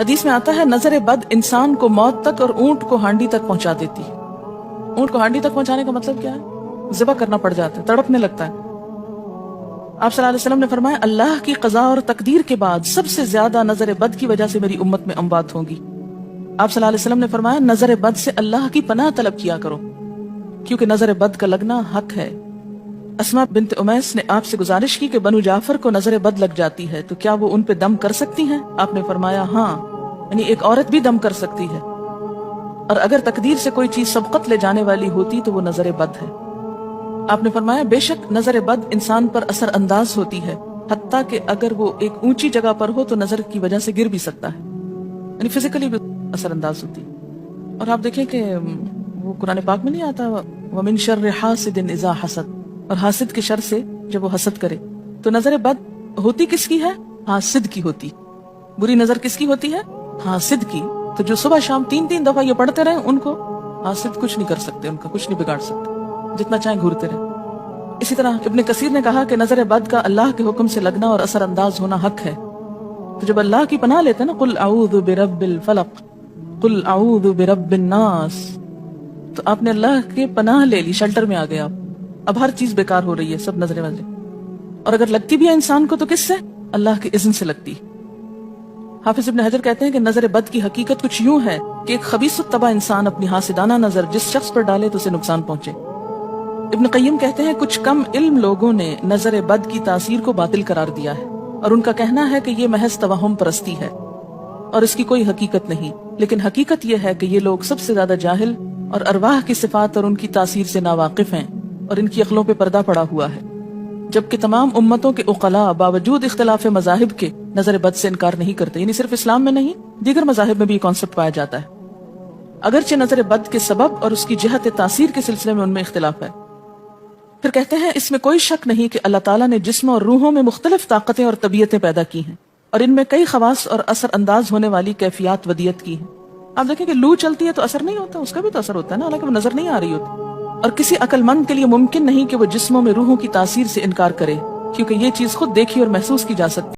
حدیث میں آتا ہے نظر بد انسان کو موت تک اور اونٹ کو ہانڈی تک پہنچا دیتی ہے۔ اونٹ کو ہانڈی تک پہنچانے کا مطلب کیا ہے؟ ذبح کرنا پڑ جاتا ہے، تڑپنے لگتا ہے۔ آپ صلی اللہ علیہ وسلم نے فرمایا اللہ کی قضاء اور تقدیر کے بعد سب سے زیادہ نظر بد کی وجہ سے میری امت میں اموات ہوں گی۔ آپ صلی اللہ علیہ وسلم نے فرمایا نظر بد سے اللہ کی پناہ طلب کیا کرو، کیونکہ نظر بد کا لگنا حق ہے۔ اسماء بنت امیس نے آپ سے گزارش کی کہ بنو جعفر کو نظر بد لگ جاتی ہے تو کیا وہ ان پہ دم کر سکتی ہیں؟ آپ نے فرمایا ہاں، یعنی ایک عورت بھی دم کر سکتی ہے، اور اگر تقدیر سے کوئی چیز سبقت لے جانے والی ہوتی تو وہ نظر بد ہے۔ آپ نے فرمایا بے شک نظر بد انسان پر اثر انداز ہوتی ہے، حتیٰ کہ اگر وہ ایک اونچی جگہ پر ہو تو نظر کی وجہ سے گر بھی سکتا ہے، یعنی فزیکلی بھی اثر انداز ہوتی ہے۔ اور آپ دیکھیں کہ وہ قرآن پاک میں نہیں آتا وَمِن شَرِّ حَاسِدٍ إِذَا حَسَدَ، اور حاسد کے شر سے جب وہ حسد کرے، تو نظر بد ہوتی کس کی ہے؟ حاسد کی ہوتی۔ بری نظر کس کی ہوتی ہے؟ حاسد کی۔ تو جو صبح شام 3 دفعہ یہ پڑھتے رہے ان کو حاسد کچھ نہیں کر سکتے، ان کا کچھ نہیں بگاڑ سکتے، جتنا چاہیں گھورتے رہے۔ اسی طرح ابن کثیر نے کہا کہ نظر بد کا اللہ کے حکم سے لگنا اور اثر انداز ہونا حق ہے۔ تو جب اللہ کی پناہ لیتے ہیں نا قل اعوذ برب الفلق قل اعوذ برب الناس، تو آپ نے اللہ کے پناہ لے لی، شیلٹر میں آ گئے آپ۔ اب ہر چیز بیکار ہو رہی ہے، سب نظریں وظریں، اور اگر لگتی بھی ہے انسان کو تو کس سے؟ اللہ کے اذن سے لگتی۔ حافظ ابن حجر کہتے ہیں کہ نظر بد کی حقیقت کچھ یوں ہے کہ ایک خبیث الطبع انسان اپنی حاسدانہ نظر جس شخص پر ڈالے تو اسے نقصان پہنچے۔ ابن قیم کہتے ہیں کچھ کم علم لوگوں نے نظر بد کی تاثیر کو باطل قرار دیا ہے، اور ان کا کہنا ہے کہ یہ محض توہم پرستی ہے اور اس کی کوئی حقیقت نہیں، لیکن حقیقت یہ ہے کہ یہ لوگ سب سے زیادہ جاہل اور ارواح کی صفات اور ان کی تاثیر سے ناواقف ہیں، اور ان کی عقلوں پہ پردہ پڑا ہوا ہے، جبکہ تمام امتوں کے عقلاء باوجود اختلاف مذاہب کے نظر بد سے انکار نہیں کرتے، یعنی صرف اسلام میں نہیں دیگر مذاہب میں بھی یہ کانسیپٹ پایا جاتا ہے، اگرچہ نظر بد کے سبب اور اس کی جہت تاثیر کے سلسلے میں ان میں اختلاف ہے۔ پھر کہتے ہیں اس میں کوئی شک نہیں کہ اللہ تعالیٰ نے جسموں اور روحوں میں مختلف طاقتیں اور طبیعتیں پیدا کی ہیں، اور ان میں کئی خواص اور اثر انداز ہونے والی کیفیات ودیت کی ہیں۔ آپ دیکھیں کہ لو چلتی ہے تو اثر نہیں ہوتا، اس کا بھی تو اثر ہوتا ہے نا، حالانکہ وہ نظر نہیں آ رہی ہوتی، اور کسی عقل مند کے لیے ممکن نہیں کہ وہ جسموں میں روحوں کی تاثیر سے انکار کرے، کیونکہ یہ چیز خود دیکھی اور محسوس کی جا سکتی